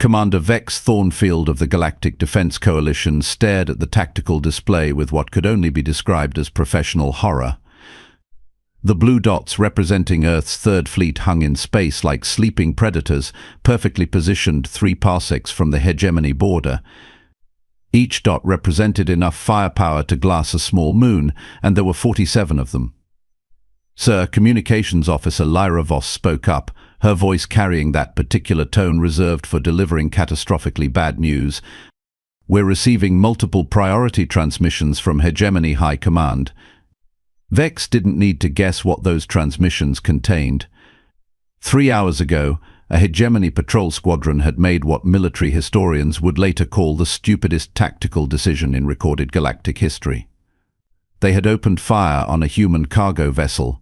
Commander Vex Thornfield of the Galactic Defense Coalition stared at the tactical display with what could only be described as professional horror. The blue dots representing Earth's Third Fleet hung in space like sleeping predators, perfectly positioned 3 parsecs from the hegemony border. Each dot represented enough firepower to glass a small moon, and there were 47 of them. "Sir," Communications Officer Lyra Voss spoke up, her voice carrying that particular tone reserved for delivering catastrophically bad news. "We're receiving multiple priority transmissions from Hegemony High Command." Vex didn't need to guess what those transmissions contained. 3 hours ago, a Hegemony patrol squadron had made what military historians would later call the stupidest tactical decision in recorded galactic history. They had opened fire on a human cargo vessel.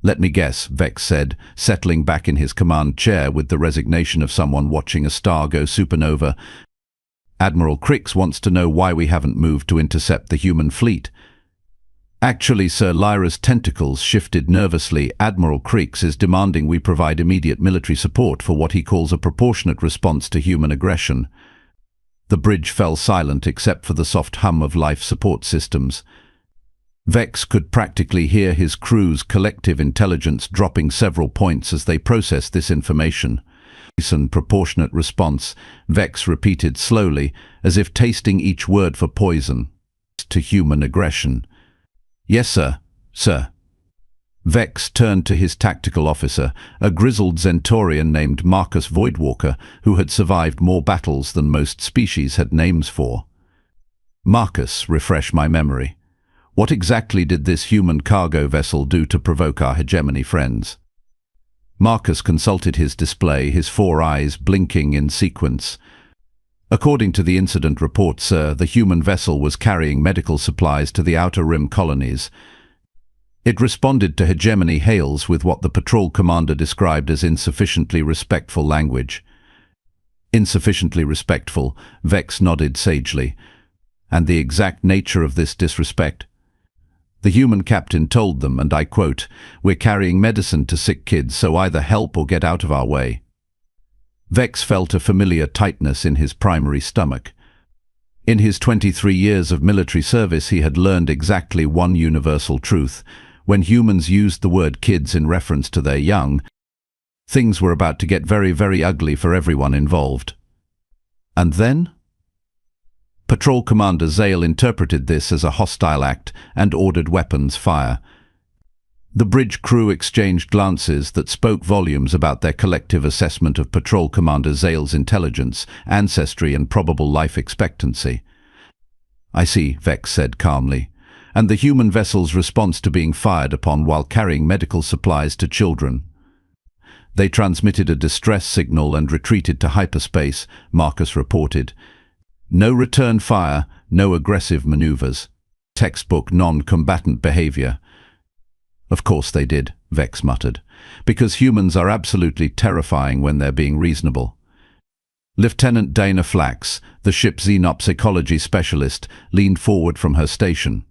"Let me guess," Vex said, settling back in his command chair with the resignation of someone watching a star go supernova. "Admiral Crix wants to know why we haven't moved to intercept the human fleet." "Actually, sir," Lyra's tentacles shifted nervously. "Admiral Crix is demanding we provide immediate military support for what he calls a proportionate response to human aggression." The bridge fell silent except for the soft hum of life support systems. Vex could practically hear his crew's collective intelligence dropping several points as they processed this information. "Proportionate response," Vex repeated slowly, as if tasting each word for poison. "To human aggression." "Yes, sir. Sir." Vex turned to his tactical officer, a grizzled Centaurian named Marcus Voidwalker, who had survived more battles than most species had names for. "Marcus, refresh my memory. What exactly did this human cargo vessel do to provoke our hegemony friends?" Marcus consulted his display, his 4 eyes blinking in sequence. "According to the incident report, sir, the human vessel was carrying medical supplies to the Outer Rim colonies. It responded to hegemony hails with what the patrol commander described as insufficiently respectful language." "Insufficiently respectful," Vex nodded sagely. "And the exact nature of this disrespect?" "The human captain told them, and I quote, 'We're carrying medicine to sick kids, so either help or get out of our way.'" Vex felt a familiar tightness in his primary stomach. In his 23 years of military service, he had learned exactly one universal truth. When humans used the word kids in reference to their young, things were about to get very, very ugly for everyone involved. And then? Patrol Commander Zale interpreted this as a hostile act and ordered weapons fire. The bridge crew exchanged glances that spoke volumes about their collective assessment of Patrol Commander Zale's intelligence, ancestry, and probable life expectancy. "I see," Vex said calmly. "And the human vessel's response to being fired upon while carrying medical supplies to children?" "They transmitted a distress signal and retreated to hyperspace," Marcus reported. "No return fire, no aggressive maneuvers. Textbook non-combatant behavior." "Of course they did," Vex muttered, "because humans are absolutely terrifying when they're being reasonable." Lieutenant Dana Flax, the ship's xenopsychology specialist, leaned forward from her station.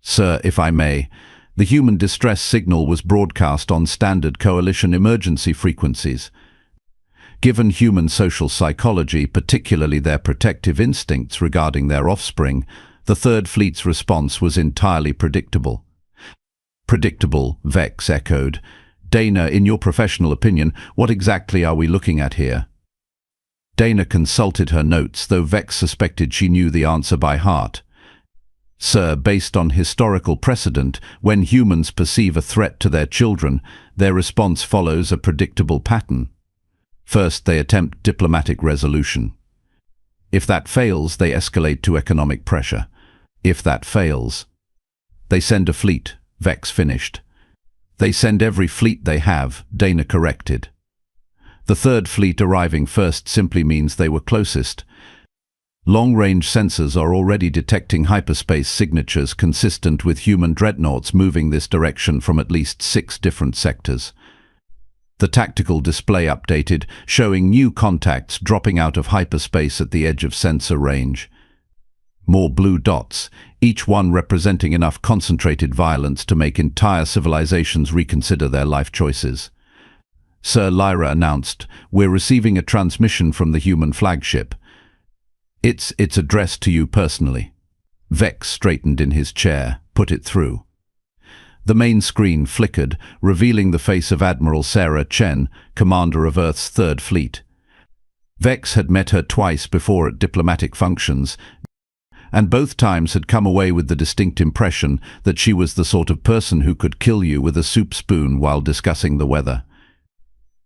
"Sir, if I may, the human distress signal was broadcast on standard coalition emergency frequencies. Given human social psychology, particularly their protective instincts regarding their offspring, the Third Fleet's response was entirely predictable." "Predictable," Vex echoed. "Dana, in your professional opinion, what exactly are we looking at here?" Dana consulted her notes, though Vex suspected she knew the answer by heart. "Sir, based on historical precedent, when humans perceive a threat to their children, their response follows a predictable pattern. First, they attempt diplomatic resolution. If that fails, they escalate to economic pressure. If that fails, they send a fleet," Vex finished. "They send every fleet they have," Dana corrected. "The Third Fleet arriving first simply means they were closest. Long-range sensors are already detecting hyperspace signatures consistent with human dreadnoughts moving this direction from at least 6 different sectors." The tactical display updated, showing new contacts dropping out of hyperspace at the edge of sensor range. More blue dots, each one representing enough concentrated violence to make entire civilizations reconsider their life choices. Sir Lyra announced, "We're receiving a transmission from the human flagship. It's addressed to you personally." Vex straightened in his chair. "Put it through." The main screen flickered, revealing the face of Admiral Sarah Chen, commander of Earth's Third Fleet. Vex had met her twice before at diplomatic functions, and both times had come away with the distinct impression that she was the sort of person who could kill you with a soup spoon while discussing the weather.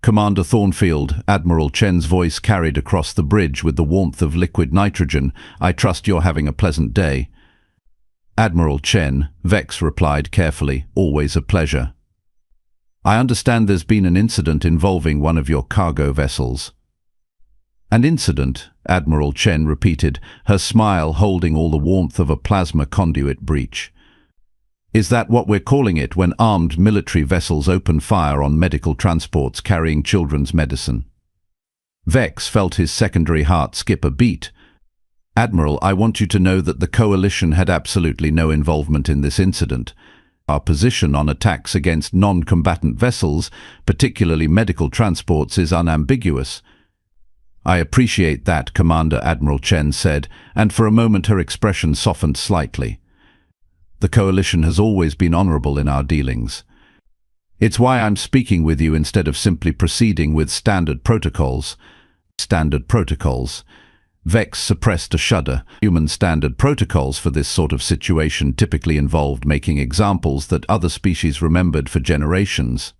"Commander Thornfield," Admiral Chen's voice carried across the bridge with the warmth of liquid nitrogen, "I trust you're having a pleasant day." "Admiral Chen," Vex replied carefully, "always a pleasure. I understand there's been an incident involving one of your cargo vessels." "An incident?" Admiral Chen repeated, her smile holding all the warmth of a plasma conduit breach. "Is that what we're calling it when armed military vessels open fire on medical transports carrying children's medicine?" Vex felt his secondary heart skip a beat. "Admiral, I want you to know that the Coalition had absolutely no involvement in this incident. Our position on attacks against non-combatant vessels, particularly medical transports, is unambiguous." "I appreciate that, Commander," Admiral Chen said, and for a moment her expression softened slightly. "The Coalition has always been honorable in our dealings. It's why I'm speaking with you instead of simply proceeding with standard protocols." "Standard protocols?" Vex suppressed a shudder. Human standard protocols for this sort of situation typically involved making examples that other species remembered for generations.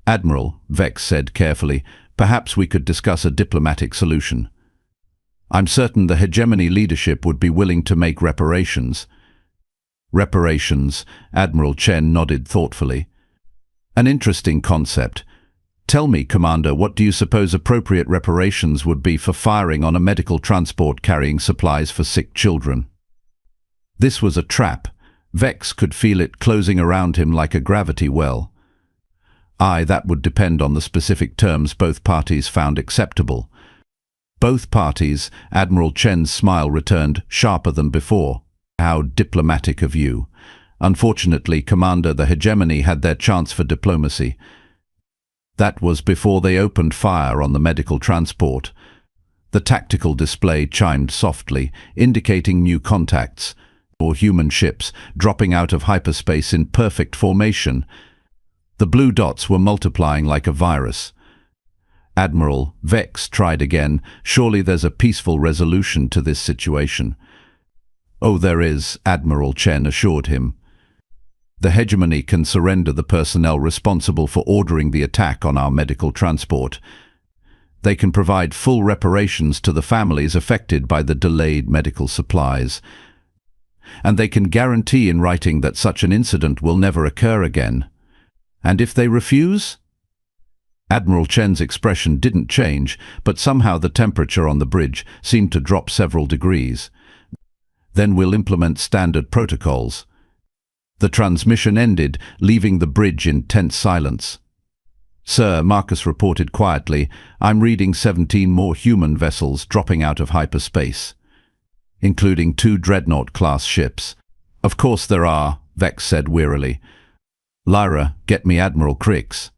"Admiral," Vex said carefully, "perhaps we could discuss a diplomatic solution. I'm certain the hegemony leadership would be willing to make reparations." "Reparations," Admiral Chen nodded thoughtfully. "An interesting concept. Tell me, Commander, what do you suppose appropriate reparations would be for firing on a medical transport carrying supplies for sick children?" This was a trap. Vex could feel it closing around him like a gravity well. That would depend on the specific terms both parties found acceptable." "Both parties?" Admiral Chen's smile returned, sharper than before. "How diplomatic of you. Unfortunately, Commander, the hegemony had their chance for diplomacy. That was before they opened fire on the medical transport." The tactical display chimed softly, indicating new contacts, or human ships dropping out of hyperspace in perfect formation. The blue dots were multiplying like a virus. "Admiral," Vex tried again, "surely there's a peaceful resolution to this situation." "Oh, there is," Admiral Chen assured him. "The hegemony can surrender the personnel responsible for ordering the attack on our medical transport. They can provide full reparations to the families affected by the delayed medical supplies. And they can guarantee in writing that such an incident will never occur again. And if they refuse?" Admiral Chen's expression didn't change, but somehow the temperature on the bridge seemed to drop several degrees. "Then we'll implement standard protocols." The transmission ended, leaving the bridge in tense silence. "Sir," Marcus reported quietly, "I'm reading 17 more human vessels dropping out of hyperspace, including 2 Dreadnought-class ships." "Of course there are," Vex said wearily. "Lyra, get me Admiral Crix."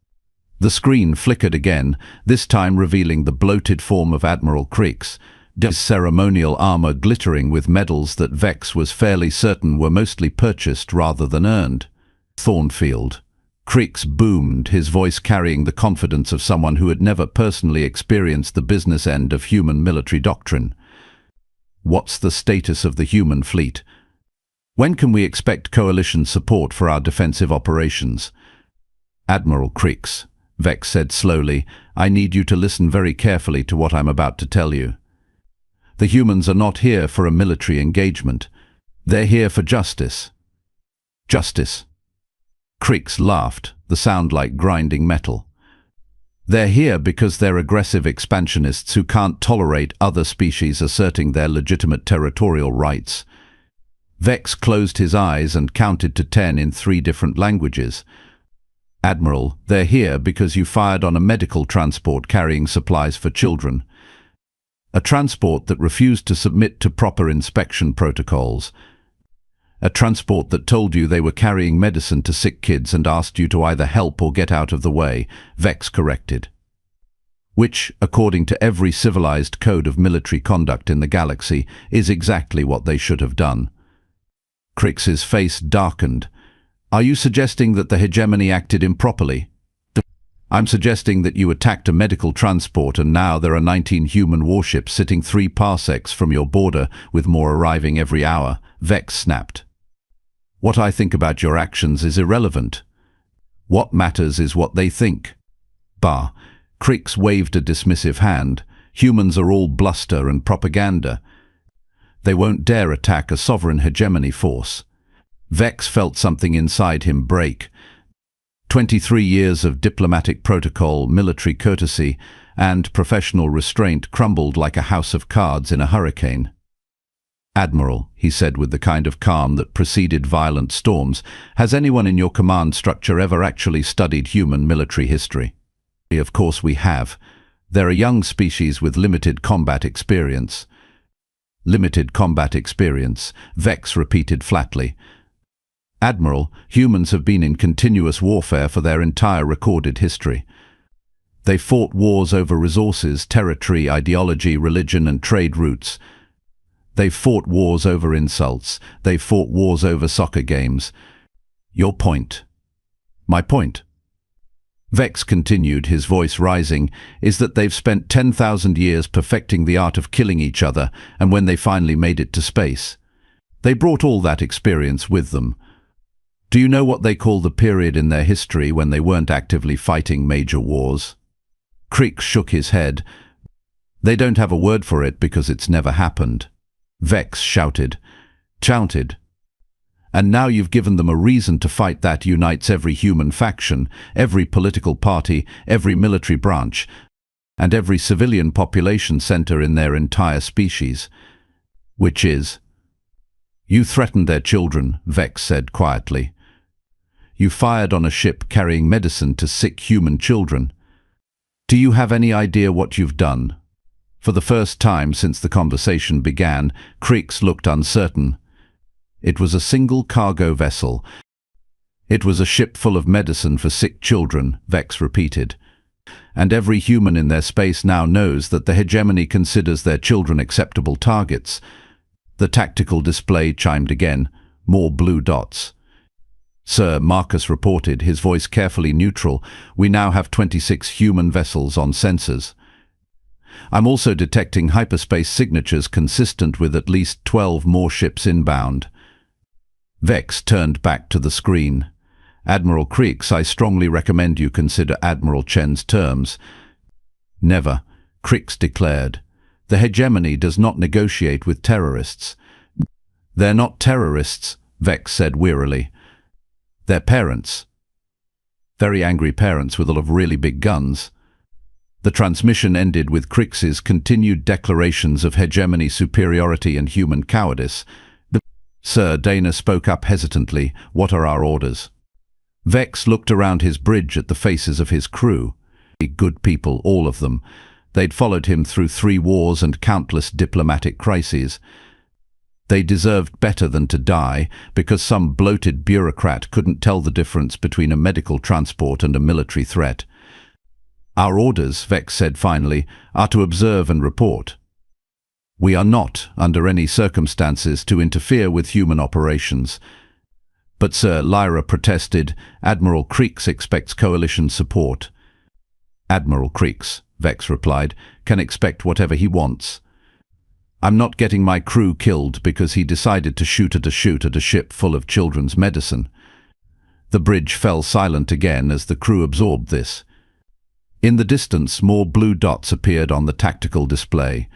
The screen flickered again, this time revealing the bloated form of Admiral Crix, his ceremonial armor glittering with medals that Vex was fairly certain were mostly purchased rather than earned. "Thornfield." Crix boomed, his voice carrying the confidence of someone who had never personally experienced the business end of human military doctrine. "What's the status of the human fleet? When can we expect Coalition support for our defensive operations?" "Admiral Crix," Vex said slowly, "I need you to listen very carefully to what I'm about to tell you. The humans are not here for a military engagement. They're here for justice." "Justice?" Crix laughed, the sound like grinding metal. "They're here because they're aggressive expansionists who can't tolerate other species asserting their legitimate territorial rights." Vex closed his eyes and counted to 10 in 3 different languages. "Admiral, they're here because you fired on a medical transport carrying supplies for children. A transport that refused to submit to proper inspection protocols. A transport that told you they were carrying medicine to sick kids and asked you to either help or get out of the way, Vex corrected. Which, according to every civilized code of military conduct in the galaxy, is exactly what they should have done. Crix's face darkened. Are you suggesting that the hegemony acted improperly? I'm suggesting that you attacked a medical transport and now there are 19 human warships sitting 3 parsecs from your border with more arriving every hour, Vex snapped. What I think about your actions is irrelevant. What matters is what they think. Bah. Crix waved a dismissive hand. Humans are all bluster and propaganda. They won't dare attack a sovereign hegemony force. Vex felt something inside him break. 23 years of diplomatic protocol, military courtesy, and professional restraint crumbled like a house of cards in a hurricane. Admiral, he said with the kind of calm that preceded violent storms, has anyone in your command structure ever actually studied human military history? Of course we have. They're a young species with limited combat experience. Limited combat experience, Vex repeated flatly. Admiral, humans have been in continuous warfare for their entire recorded history. They fought wars over resources, territory, ideology, religion, and trade routes. They've fought wars over insults. They've fought wars over soccer games. Your point. My point. Vex continued, his voice rising, is that they've spent 10,000 years perfecting the art of killing each other, and when they finally made it to space, they brought all that experience with them. Do you know what they call the period in their history when they weren't actively fighting major wars? Crix shook his head. They don't have a word for it because it's never happened. Vex shouted. And now you've given them a reason to fight that unites every human faction, every political party, every military branch, and every civilian population center in their entire species. Which is... You threatened their children, Vex said quietly. You fired on a ship carrying medicine to sick human children. Do you have any idea what you've done? For the first time since the conversation began, Crix looked uncertain. It was a single cargo vessel. It was a ship full of medicine for sick children, Vex repeated. And every human in their space now knows that the hegemony considers their children acceptable targets. The tactical display chimed again. More blue dots. Sir, Marcus reported, his voice carefully neutral, we now have 26 human vessels on sensors. I'm also detecting hyperspace signatures consistent with at least 12 more ships inbound. Vex turned back to the screen. Admiral Crix, I strongly recommend you consider Admiral Chen's terms. Never, Crix declared. The hegemony does not negotiate with terrorists. They're not terrorists, Vex said wearily. They're parents. Very angry parents with a lot of really big guns. The transmission ended with Crix's continued declarations of hegemony superiority and human cowardice. Sir, Dana spoke up hesitantly. What are our orders? Vex looked around his bridge at the faces of his crew. Good people, all of them. They'd followed him through 3 wars and countless diplomatic crises. They deserved better than to die because some bloated bureaucrat couldn't tell the difference between a medical transport and a military threat. Our orders, Vex said finally, are to observe and report. We are not, under any circumstances, to interfere with human operations. But Sir, Lyra protested, Admiral Crix expects coalition support. Admiral Crix, Vex replied, can expect whatever he wants. I'm not getting my crew killed because he decided to shoot at a ship full of children's medicine. The bridge fell silent again as the crew absorbed this. In the distance, more blue dots appeared on the tactical display.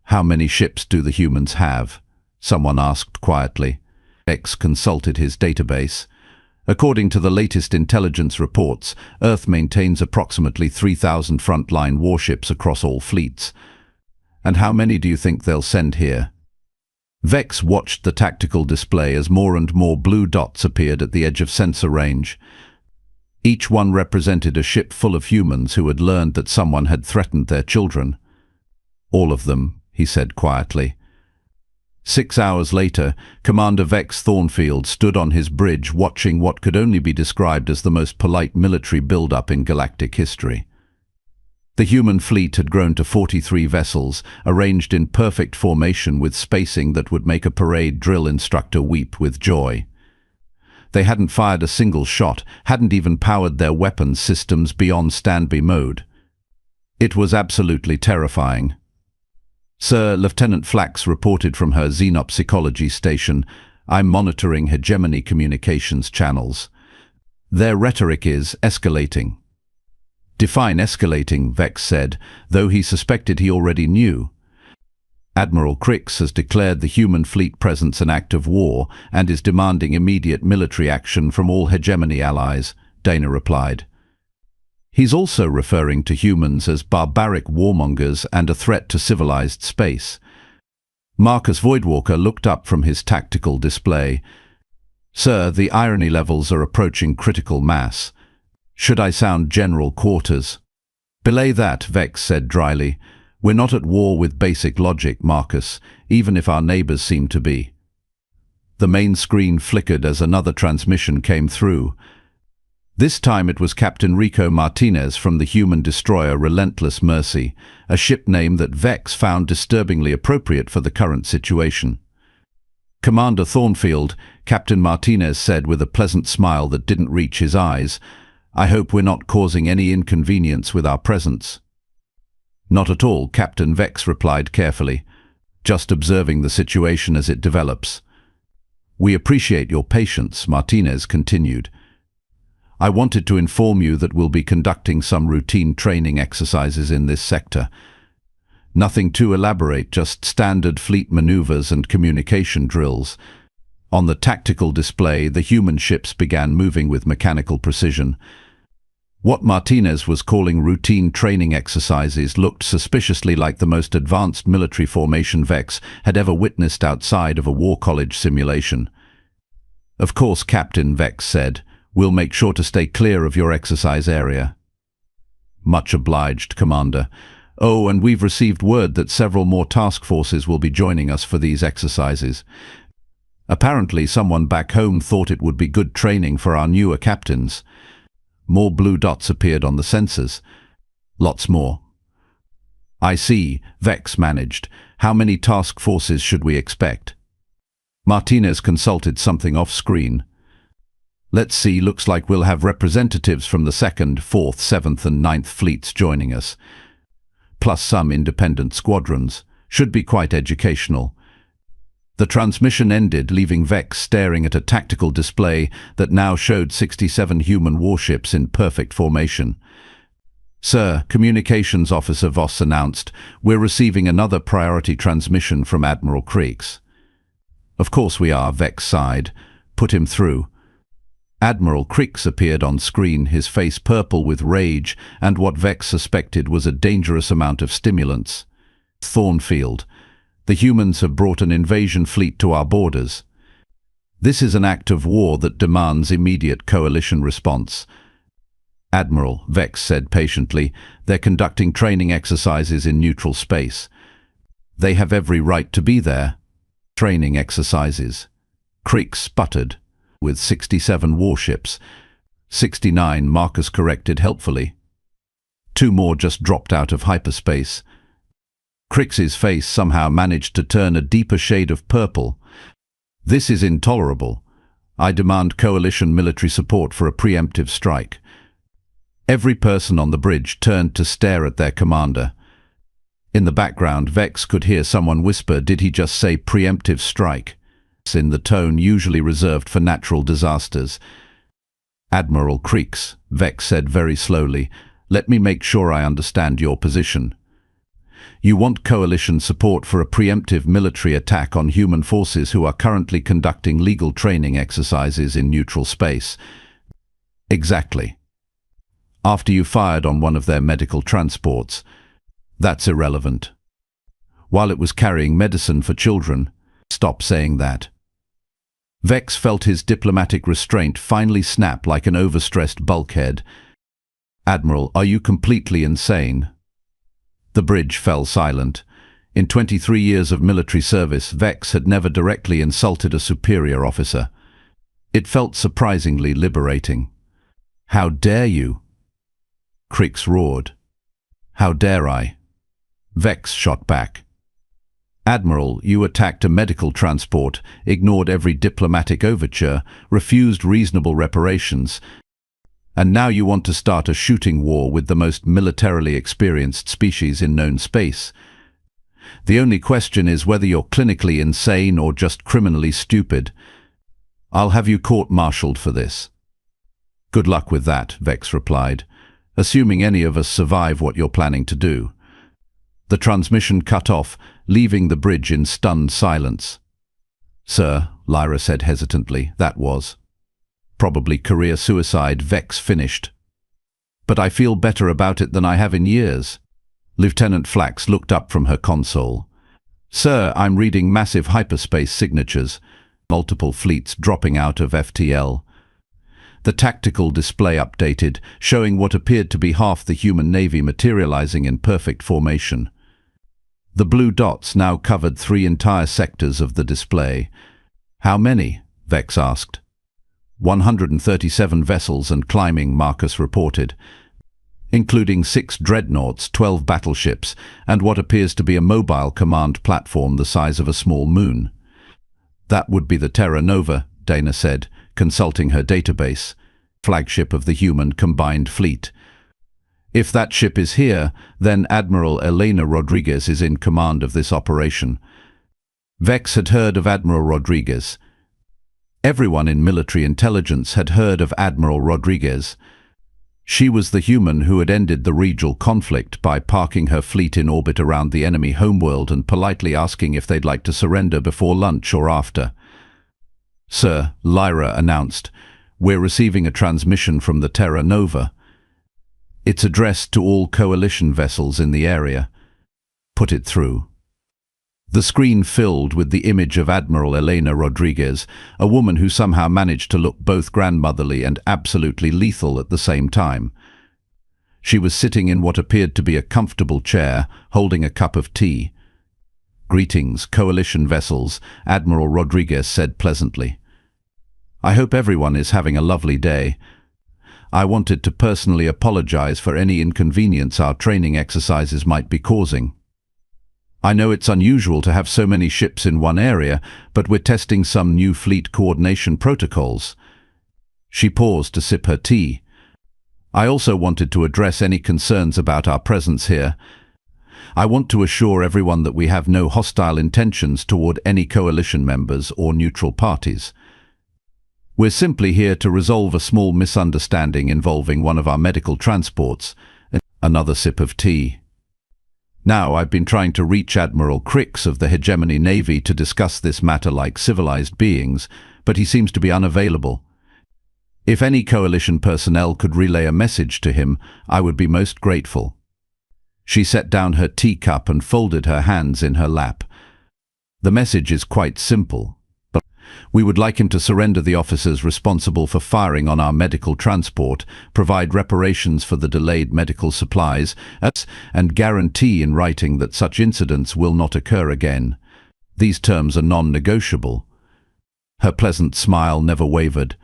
How many ships do the humans have? Someone asked quietly. Vex consulted his database. According to the latest intelligence reports, Earth maintains approximately 3,000 frontline warships across all fleets. And how many do you think they'll send here? Vex watched the tactical display as more and more blue dots appeared at the edge of sensor range. Each one represented a ship full of humans who had learned that someone had threatened their children. All of them, he said quietly. 6 hours later, Commander Vex Thornfield stood on his bridge watching what could only be described as the most polite military build-up in galactic history. The human fleet had grown to 43 vessels, arranged in perfect formation with spacing that would make a parade drill instructor weep with joy. They hadn't fired a single shot, hadn't even powered their weapons systems beyond standby mode. It was absolutely terrifying. Sir, Lieutenant Flax reported from her xenopsychology station, "I'm monitoring hegemony communications channels. Their rhetoric is escalating." "Define escalating," Vex said, though he suspected he already knew. "Admiral Crix has declared the human fleet presence an act of war and is demanding immediate military action from all hegemony allies," Dana replied. "He's also referring to humans as barbaric warmongers and a threat to civilized space." Marcus Voidwalker looked up from his tactical display. "Sir, the irony levels are approaching critical mass. Should I sound general quarters?" "Belay that," Vex said dryly. "We're not at war with basic logic, Marcus, even if our neighbors seem to be." The main screen flickered as another transmission came through. This time it was Captain Rico Martinez from the human destroyer Relentless Mercy, a ship name that Vex found disturbingly appropriate for the current situation. "Commander Thornfield," Captain Martinez said with a pleasant smile that didn't reach his eyes, "I hope we're not causing any inconvenience with our presence." "Not at all," Captain Vex replied carefully. "Just observing the situation as it develops." "We appreciate your patience," Martinez continued. "I wanted to inform you that we'll be conducting some routine training exercises in this sector. Nothing too elaborate, just standard fleet maneuvers and communication drills." On the tactical display, the human ships began moving with mechanical precision. What Martinez was calling routine training exercises looked suspiciously like the most advanced military formation Vex had ever witnessed outside of a war college simulation. "Of course, Captain," Vex said. "We'll make sure to stay clear of your exercise area." "Much obliged, Commander. Oh, and we've received word that several more task forces will be joining us for these exercises. Apparently, someone back home thought it would be good training for our newer captains." More blue dots appeared on the sensors. "Lots more." "I see," Vex managed. "How many task forces should we expect?" Martinez consulted something off-screen. "Let's see, looks like we'll have representatives from the 2nd, 4th, 7th and 9th fleets joining us. Plus some independent squadrons. Should be quite educational." The transmission ended, leaving Vex staring at a tactical display that now showed 67 human warships in perfect formation. "Sir," Communications Officer Voss announced, "we're receiving another priority transmission from Admiral Crix." "Of course we are," Vex sighed. "Put him through." Admiral Crix appeared on screen, his face purple with rage and what Vex suspected was a dangerous amount of stimulants. "Thornfield, the humans have brought an invasion fleet to our borders. This is an act of war that demands immediate coalition response." "Admiral," Vex said patiently, "they're conducting training exercises in neutral space. They have every right to be there." "Training exercises," Crix sputtered. "With 67 warships." 69, Marcus corrected helpfully. 2 more just dropped out of hyperspace. Crix's face somehow managed to turn a deeper shade of purple. "This is intolerable. I demand coalition military support for a preemptive strike." Every person on the bridge turned to stare at their commander. In the background, Vex could hear someone whisper, "Did he just say preemptive strike?" in the tone usually reserved for natural disasters. "Admiral Crix," Vex said very slowly, "let me make sure I understand your position. You want coalition support for a preemptive military attack on human forces who are currently conducting legal training exercises in neutral space." "Exactly. After you fired on one of their medical transports." "That's irrelevant." "While it was carrying medicine for children." "Stop saying that." Vex felt his diplomatic restraint finally snap like an overstressed bulkhead. "Admiral, are you completely insane?" The bridge fell silent. In 23 years of military service, Vex had never directly insulted a superior officer. It felt surprisingly liberating. "How dare you?" Crix roared. "How dare I?" Vex shot back. "Admiral, you attacked a medical transport, ignored every diplomatic overture, refused reasonable reparations, and now you want to start a shooting war with the most militarily experienced species in known space. The only question is whether you're clinically insane or just criminally stupid. I'll have you court-martialed for this." "Good luck with that," Vex replied, "assuming any of us survive what you're planning to do." The transmission cut off, leaving the bridge in stunned silence. "Sir," Lyra said hesitantly, "that was probably career suicide," Vex finished. "But I feel better about it than I have in years." Lieutenant Flax looked up from her console. "Sir, I'm reading massive hyperspace signatures, multiple fleets dropping out of FTL. The tactical display updated, showing what appeared to be half the human navy materializing in perfect formation. The blue dots now covered 3 entire sectors of the display. "How many?" Vex asked. 137 vessels and climbing," Marcus reported, "including 6 dreadnoughts, 12 battleships, and what appears to be a mobile command platform the size of a small moon." "That would be the Terra Nova," Dana said, consulting her database, "flagship of the human combined fleet. If that ship is here, then Admiral Elena Rodriguez is in command of this operation." Vex had heard of Admiral Rodriguez. Everyone in military intelligence had heard of Admiral Rodriguez. She was the human who had ended the regional conflict by parking her fleet in orbit around the enemy homeworld and politely asking if they'd like to surrender before lunch or after. "Sir," Lyra announced, "we're receiving a transmission from the Terra Nova. It's addressed to all coalition vessels in the area. Put it through." The screen filled with the image of Admiral Elena Rodriguez, a woman who somehow managed to look both grandmotherly and absolutely lethal at the same time. She was sitting in what appeared to be a comfortable chair, holding a cup of tea. "Greetings, coalition vessels," Admiral Rodriguez said pleasantly. "I hope everyone is having a lovely day. I wanted to personally apologize for any inconvenience our training exercises might be causing. I know it's unusual to have so many ships in one area, but we're testing some new fleet coordination protocols." She paused to sip her tea. "I also wanted to address any concerns about our presence here. I want to assure everyone that we have no hostile intentions toward any coalition members or neutral parties. We're simply here to resolve a small misunderstanding involving one of our medical transports." Another sip of tea. "Now, I've been trying to reach Admiral Crix of the Hegemony Navy to discuss this matter like civilized beings, but he seems to be unavailable. If any coalition personnel could relay a message to him, I would be most grateful." She set down her teacup and folded her hands in her lap. "The message is quite simple. We would like him to surrender the officers responsible for firing on our medical transport, provide reparations for the delayed medical supplies, and guarantee in writing that such incidents will not occur again. These terms are non-negotiable." Her pleasant smile never wavered.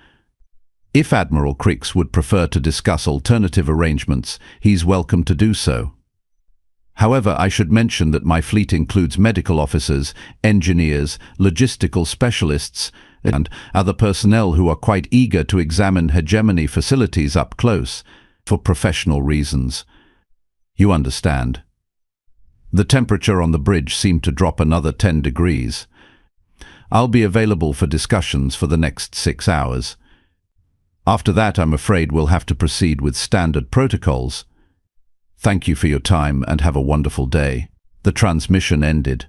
"If Admiral Crix would prefer to discuss alternative arrangements, he's welcome to do so. However, I should mention that my fleet includes medical officers, engineers, logistical specialists, and other personnel who are quite eager to examine hegemony facilities up close, for professional reasons. You understand." The temperature on the bridge seemed to drop another 10 degrees. "I'll be available for discussions for the next 6 hours. After that, I'm afraid we'll have to proceed with standard protocols. Thank you for your time and have a wonderful day." The transmission ended.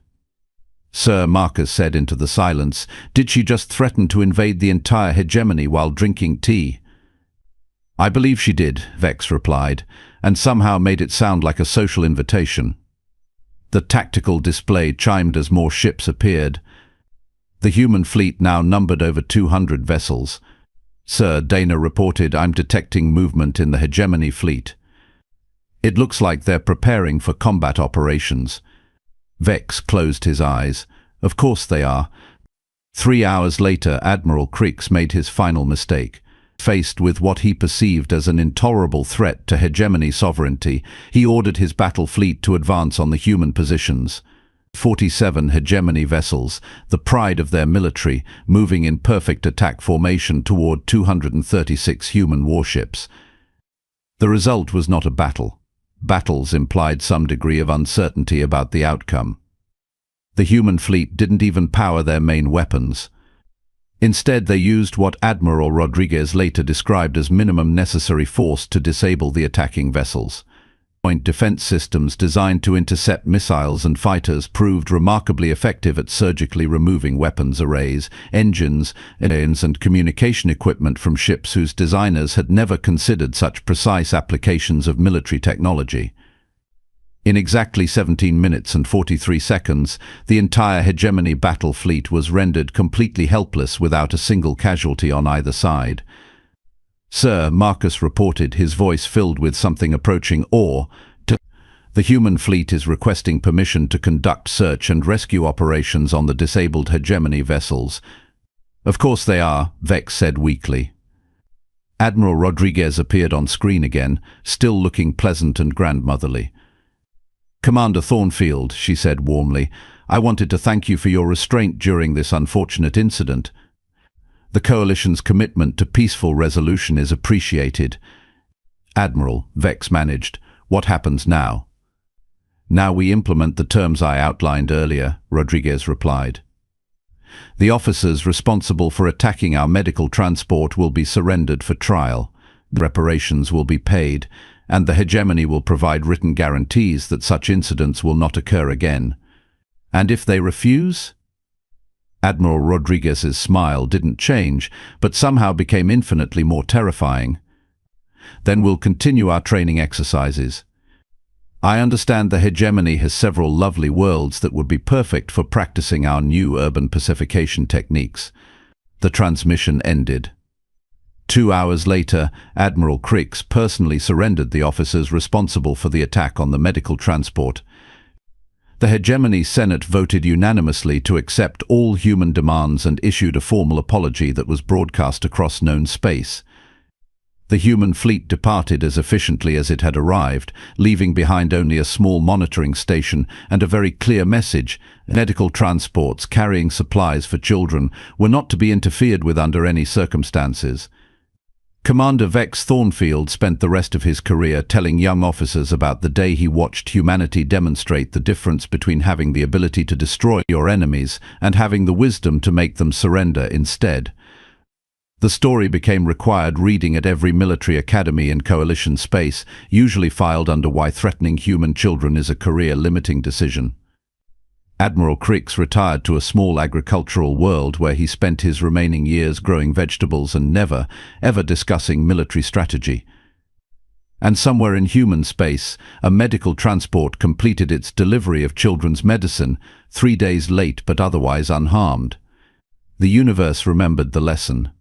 "Sir," Marcus said into the silence, "did she just threaten to invade the entire hegemony while drinking tea?" "I believe she did," Vex replied, and somehow made it sound like a social invitation. The tactical display chimed as more ships appeared. The human fleet now numbered over 200 vessels. "Sir," Dana reported, "I'm detecting movement in the hegemony fleet. It looks like they're preparing for combat operations." Vex closed his eyes. Of course they are. 3 hours later, Admiral Krix made his final mistake. Faced with what he perceived as an intolerable threat to hegemony sovereignty, he ordered his battle fleet to advance on the human positions. 47 hegemony vessels, the pride of their military, moving in perfect attack formation toward 236 human warships. The result was not a battle. Battles implied some degree of uncertainty about the outcome. The human fleet didn't even power their main weapons. Instead, they used what Admiral Rodriguez later described as minimum necessary force to disable the attacking vessels. Point defense systems designed to intercept missiles and fighters proved remarkably effective at surgically removing weapons arrays, engines, and communication equipment from ships whose designers had never considered such precise applications of military technology. In exactly 17 minutes and 43 seconds, the entire hegemony battle fleet was rendered completely helpless without a single casualty on either side. "Sir," Marcus reported, his voice filled with something approaching awe, "the human fleet is requesting permission to conduct search and rescue operations on the disabled hegemony vessels." "Of course they are," Vex said weakly. Admiral Rodriguez appeared on screen again, still looking pleasant and grandmotherly. "Commander Thornfield," she said warmly, "I wanted to thank you for your restraint during this unfortunate incident. The Coalition's commitment to peaceful resolution is appreciated." "Admiral," Vex managed, "what happens now?" "Now we implement the terms I outlined earlier," Rodriguez replied. "The officers responsible for attacking our medical transport will be surrendered for trial. Reparations will be paid, and the hegemony will provide written guarantees that such incidents will not occur again." "And if they refuse?" Admiral Rodriguez's smile didn't change, but somehow became infinitely more terrifying. "Then we'll continue our training exercises. I understand the hegemony has several lovely worlds that would be perfect for practicing our new urban pacification techniques." The transmission ended. 2 hours later, Admiral Krix personally surrendered the officers responsible for the attack on the medical transport. The Hegemony Senate voted unanimously to accept all human demands and issued a formal apology that was broadcast across known space. The human fleet departed as efficiently as it had arrived, leaving behind only a small monitoring station and a very clear message: medical transports carrying supplies for children were not to be interfered with under any circumstances. Commander Vex Thornfield spent the rest of his career telling young officers about the day he watched humanity demonstrate the difference between having the ability to destroy your enemies and having the wisdom to make them surrender instead. The story became required reading at every military academy in Coalition space, usually filed under "Why Threatening Human Children is a Career-Limiting Decision." Admiral Krix retired to a small agricultural world where he spent his remaining years growing vegetables and never, ever discussing military strategy. And somewhere in human space, a medical transport completed its delivery of children's medicine, 3 days late but otherwise unharmed. The universe remembered the lesson.